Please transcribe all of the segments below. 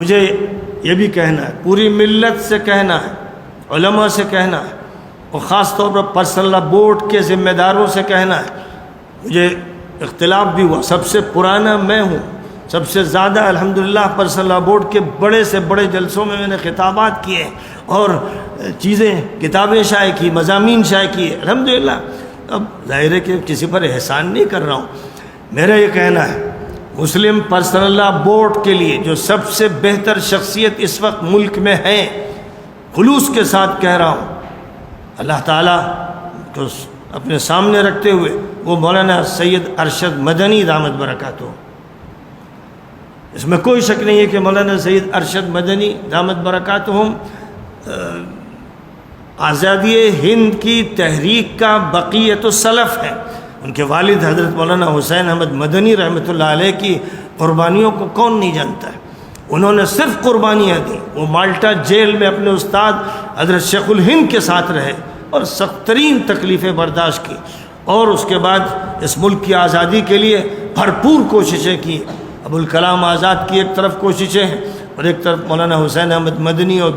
مجھے یہ بھی کہنا ہے، پوری ملت سے کہنا ہے، علماء سے کہنا ہے، اور خاص طور پر پرسنل لا بورڈ کے ذمہ داروں سے کہنا ہے۔ مجھے اختلاف بھی ہوا، سب سے پرانا میں ہوں، سب سے زیادہ الحمدللہ پرسنل لا بورڈ کے بڑے سے بڑے جلسوں میں نے خطابات کیے اور چیزیں کتابیں شائع کی، مضامین شائع کیے الحمدللہ۔ اب ظاہر ہے کہ کسی پر احسان نہیں کر رہا ہوں، میرا یہ کہنا ہے مسلم پرسنل لا بورڈ کے لیے جو سب سے بہتر شخصیت اس وقت ملک میں ہے، خلوص کے ساتھ کہہ رہا ہوں، اللہ تعالیٰ کو اپنے سامنے رکھتے ہوئے، وہ مولانا سید ارشد مدنی دامت برکاتہ، اس میں کوئی شک نہیں ہے کہ مولانا سید ارشد مدنی دامت برکاتہ آزادی ہند کی تحریک کا بقیت السلف ہے۔ ان کے والد حضرت مولانا حسین احمد مدنی رحمۃ اللہ علیہ کی قربانیوں کو کون نہیں جانتا ہے؟ انہوں نے صرف قربانیاں دیں، وہ مالٹا جیل میں اپنے استاد حضرت شیخ الہند کے ساتھ رہے اور سخت ترین تکلیفیں برداشت کی، اور اس کے بعد اس ملک کی آزادی کے لیے بھرپور کوششیں کی۔ ابوالکلام آزاد کی ایک طرف کوششیں ہیں اور ایک طرف مولانا حسین احمد مدنی اور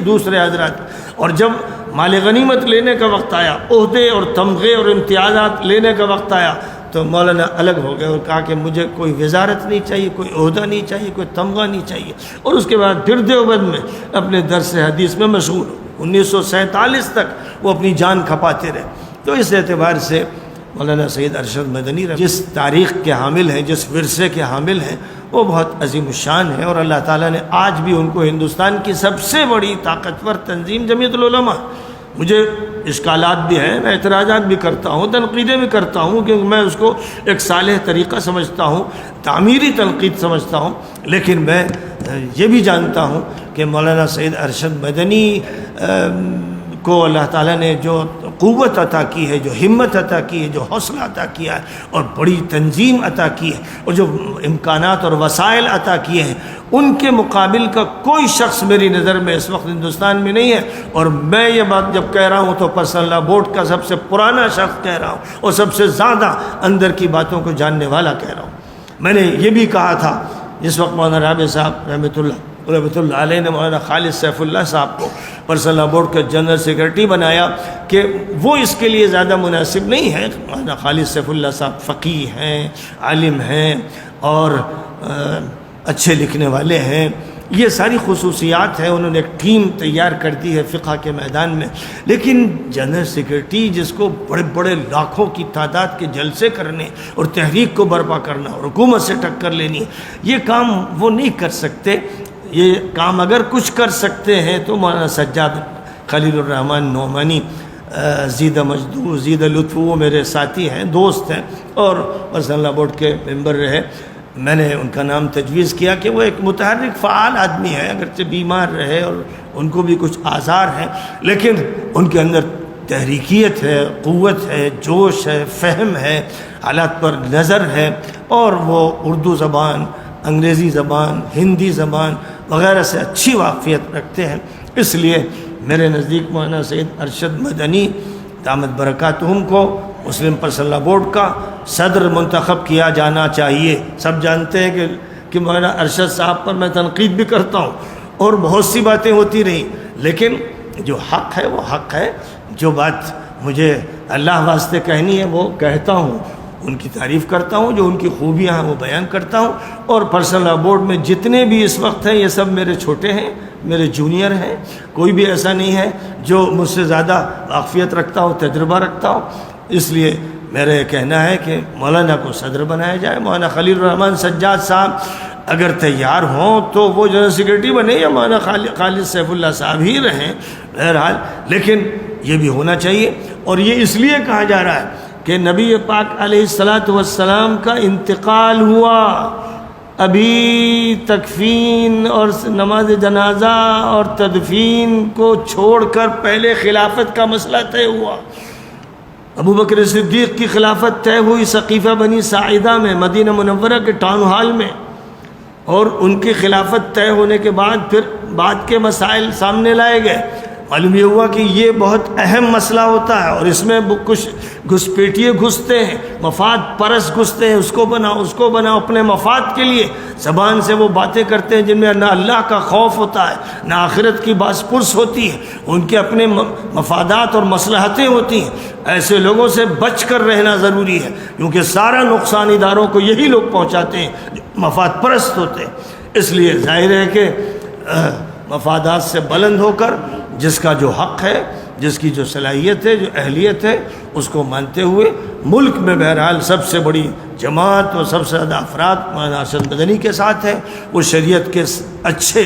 دوسرے حضرات، اور جب مال غنیمت لینے کا وقت آیا، عہدے اور تمغے اور امتیازات لینے کا وقت آیا، تو مولانا الگ ہو گئے اور کہا کہ مجھے کوئی وزارت نہیں چاہیے، کوئی عہدہ نہیں چاہیے، کوئی تمغہ نہیں چاہیے، اور اس کے بعد پھر دیوبند میں اپنے درس حدیث میں مشغول ہو۔ 1947 تک وہ اپنی جان کھپاتے رہے۔ تو اس اعتبار سے مولانا سید ارشد مدنی جس تاریخ کے حامل ہیں، جس ورثے کے حامل ہیں، وہ بہت عظیم الشان ہے، اور اللہ تعالیٰ نے آج بھی ان کو ہندوستان کی سب سے بڑی طاقتور تنظیم جمعیت العلماء، مجھے اشکالات بھی ہیں، میں اعتراضات بھی کرتا ہوں، تنقیدیں بھی کرتا ہوں، کیونکہ میں اس کو ایک صالح طریقہ سمجھتا ہوں، تعمیری تنقید سمجھتا ہوں، لیکن میں یہ بھی جانتا ہوں کہ مولانا سید ارشد مدنی کو اللہ تعالیٰ نے جو قوت عطا کی ہے، جو ہمت عطا کی ہے، جو حوصلہ عطا کیا ہے، اور بڑی تنظیم عطا کی ہے، اور جو امکانات اور وسائل عطا کیے ہیں، ان کے مقابل کا کوئی شخص میری نظر میں اس وقت ہندوستان میں نہیں ہے۔ اور میں یہ بات جب کہہ رہا ہوں تو پرسنل لا بورڈ کا سب سے پرانا شخص کہہ رہا ہوں، اور سب سے زیادہ اندر کی باتوں کو جاننے والا کہہ رہا ہوں۔ میں نے یہ بھی کہا تھا جس وقت مولانا رابع صاحب رحمۃ اللہ علیہ نے مولانا خالد سیف اللہ صاحب کو پرسنل لا بورڈ کا جنرل سیکرٹری بنایا کہ وہ اس کے لیے زیادہ مناسب نہیں ہے۔ مولانا خالد سیف اللہ صاحب فقیہ ہیں، عالم ہیں، اور اچھے لکھنے والے ہیں، یہ ساری خصوصیات ہیں، انہوں نے ایک ٹیم تیار کر دی ہے فقہ کے میدان میں، لیکن جنرل سیکرٹری جس کو بڑے بڑے لاکھوں کی تعداد کے جلسے کرنے اور تحریک کو برپا کرنا اور حکومت سے ٹکر لینی، یہ کام وہ نہیں کر سکتے۔ یہ کام اگر کچھ کر سکتے ہیں تو مولانا سجاد خلیل الرحمن نعمانی، زیدہ مجدور، زیدہ لطف، وہ میرے ساتھی ہیں، دوست ہیں، اور پرسنل لا بورڈ کے ممبر رہے۔ میں نے ان کا نام تجویز کیا کہ وہ ایک متحرک فعال آدمی ہے، اگرچہ بیمار رہے اور ان کو بھی کچھ آزار ہیں، لیکن ان کے اندر تحریکیت ہے، قوت ہے، جوش ہے، فہم ہے، حالات پر نظر ہے، اور وہ اردو زبان، انگریزی زبان، ہندی زبان وغیرہ سے اچھی واقفیت رکھتے ہیں۔ اس لیے میرے نزدیک مولانا سید ارشد مدنی دامت برکاتہم کو مسلم پرسنل لا بورڈ کا صدر منتخب کیا جانا چاہیے۔ سب جانتے ہیں کہ مولانا ارشد صاحب پر میں تنقید بھی کرتا ہوں اور بہت سی باتیں ہوتی رہیں، لیکن جو حق ہے وہ حق ہے۔ جو بات مجھے اللہ واسطے کہنی ہے وہ کہتا ہوں، ان کی تعریف کرتا ہوں، جو ان کی خوبیاں ہیں وہ بیان کرتا ہوں، اور پرسنل لا بورڈ میں جتنے بھی اس وقت ہیں یہ سب میرے چھوٹے ہیں، میرے جونیئر ہیں، کوئی بھی ایسا نہیں ہے جو مجھ سے زیادہ واقفیت رکھتا ہو، تجربہ رکھتا ہو۔ اس لیے میرا یہ کہنا ہے کہ مولانا کو صدر بنایا جائے۔ مولانا خلیل الرحمن سجاد صاحب اگر تیار ہوں تو وہ جنرل سیکرٹری بنے، یا مولانا خالد سیف اللہ صاحب ہی رہیں، بہرحال، لیکن یہ بھی ہونا چاہیے۔ اور یہ اس لیے کہا جا رہا ہے کہ نبی پاک علیہ السلام کا انتقال ہوا، ابھی تکفین اور نماز جنازہ اور تدفین کو چھوڑ کر پہلے خلافت کا مسئلہ طے ہوا۔ ابو بکر صدیق کی خلافت طے ہوئی سقیفہ بنی ساعدہ میں، مدینہ منورہ کے ٹاؤن ہال میں، اور ان کی خلافت طے ہونے کے بعد پھر بعد کے مسائل سامنے لائے گئے۔ معلوم یہ ہوا کہ یہ بہت اہم مسئلہ ہوتا ہے اور اس میں کچھ گھسپیٹیے گھستے ہیں، مفاد پرست گھستے ہیں، اس کو بناؤ اپنے مفاد کے لیے زبان سے وہ باتیں کرتے ہیں جن میں نہ اللہ کا خوف ہوتا ہے نہ آخرت کی باس پرس ہوتی ہے، ان کے اپنے مفادات اور مصلحتیں ہوتی ہیں۔ ایسے لوگوں سے بچ کر رہنا ضروری ہے، کیونکہ سارا نقصان اداروں کو یہی لوگ پہنچاتے ہیں جو مفاد پرست ہوتے ہیں۔ اس لیے ظاہر ہے کہ مفادات سے بلند ہو کر جس کا جو حق ہے، جس کی جو صلاحیت ہے، جو اہلیت ہے، اس کو مانتے ہوئے ملک میں بہرحال سب سے بڑی جماعت اور سب سے زیادہ افراد مولانا ارشد مدنی کے ساتھ ہے۔ وہ شریعت کے اچھے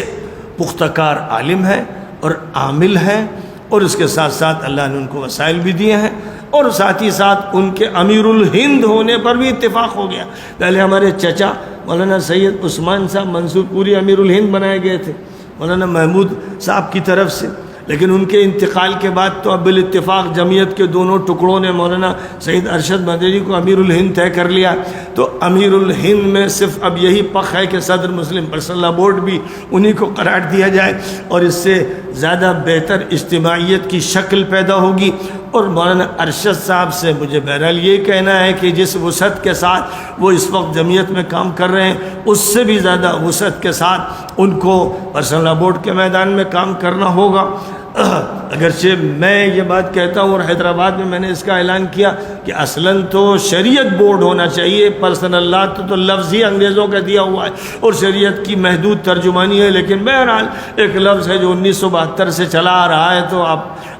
پختہ کار عالم ہیں اور عامل ہیں، اور اس کے ساتھ ساتھ اللہ نے ان کو وسائل بھی دیے ہیں، اور ساتھ ہی ساتھ ان کے امیر الہند ہونے پر بھی اتفاق ہو گیا۔ پہلے ہمارے چچا مولانا سید عثمان صاحب منصور پوری امیر الہند بنائے گئے تھے مولانا محمود صاحب کی طرف سے، لیکن ان کے انتقال کے بعد تو اب بالاتفاق جمعیت کے دونوں ٹکڑوں نے مولانا سید ارشد مدنی کو امیر الہند طے کر لیا۔ تو امیر الہند میں صرف اب یہی پخ ہے کہ صدر مسلم پرسنل بورڈ بھی انہی کو قرار دیا جائے، اور اس سے زیادہ بہتر اجتماعیت کی شکل پیدا ہوگی۔ اور مولانا ارشد صاحب سے مجھے بہرحال یہ کہنا ہے کہ جس وسعت کے ساتھ وہ اس وقت جمعیت میں کام کر رہے ہیں، اس سے بھی زیادہ وسعت کے ساتھ ان کو پرسنل بورڈ کے میدان میں کام کرنا ہوگا۔ اگرچہ میں یہ بات کہتا ہوں، اور حیدرآباد میں میں نے اس کا اعلان کیا کہ اصلاً تو شریعت بورڈ ہونا چاہیے، پرسنل لا تو لفظ ہی انگریزوں کا دیا ہوا ہے اور شریعت کی محدود ترجمانی ہے، لیکن بہرحال ایک لفظ ہے جو 1972 سے چلا آ رہا ہے، تو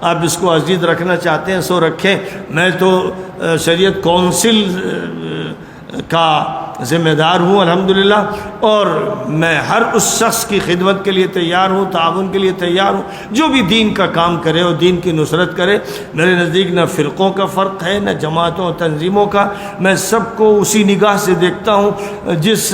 آپ اس کو عزیز رکھنا چاہتے ہیں سو رکھیں۔ میں تو شریعت کونسل کا ذمہ دار ہوں الحمدللہ، اور میں ہر اس شخص کی خدمت کے لیے تیار ہوں، تعاون کے لیے تیار ہوں جو بھی دین کا کام کرے اور دین کی نصرت کرے۔ میرے نزدیک نہ فرقوں کا فرق ہے نہ جماعتوں اور تنظیموں کا، میں سب کو اسی نگاہ سے دیکھتا ہوں جس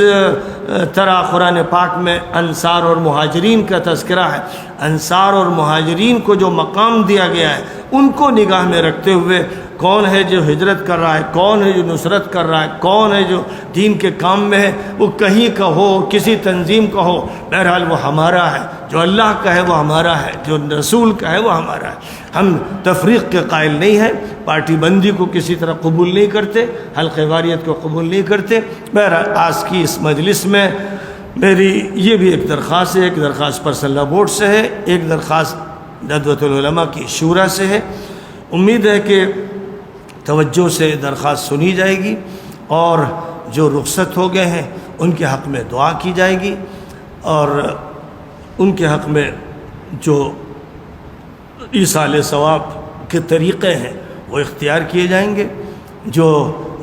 طرح قرآن پاک میں انصار اور مہاجرین کا تذکرہ ہے۔ انصار اور مہاجرین کو جو مقام دیا گیا ہے ان کو نگاہ میں رکھتے ہوئے کون ہے جو ہجرت کر رہا ہے، کون ہے جو نصرت کر رہا ہے، کون ہے جو دین کے کام میں ہے، وہ کہیں کا ہو کسی تنظیم کا ہو، بہرحال وہ ہمارا ہے۔ جو اللہ کا ہے وہ ہمارا ہے، جو رسول کا ہے وہ ہمارا ہے۔ ہم تفریق کے قائل نہیں ہیں، پارٹی بندی کو کسی طرح قبول نہیں کرتے، حلقہ واریت کو قبول نہیں کرتے۔ بہرحال آج کی اس مجلس میں میری یہ بھی ایک درخواست ہے، ایک درخواست پرسنل بورڈ سے ہے، ایک درخواست ندوۃ العلماء کی شورا سے ہے۔ امید ہے کہ توجہ سے درخواست سنی جائے گی، اور جو رخصت ہو گئے ہیں ان کے حق میں دعا کی جائے گی، اور ان کے حق میں جو ایصال ثواب کے طریقے ہیں وہ اختیار کیے جائیں گے۔ جو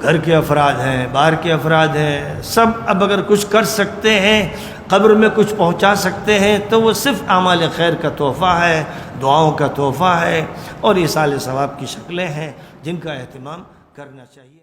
گھر کے افراد ہیں، باہر کے افراد ہیں، سب اب اگر کچھ کر سکتے ہیں، قبر میں کچھ پہنچا سکتے ہیں، تو وہ صرف اعمال خیر کا تحفہ ہے، دعاؤں کا تحفہ ہے، اور ایصال ثواب کی شکلیں ہیں جن کا اہتمام کرنا چاہیے۔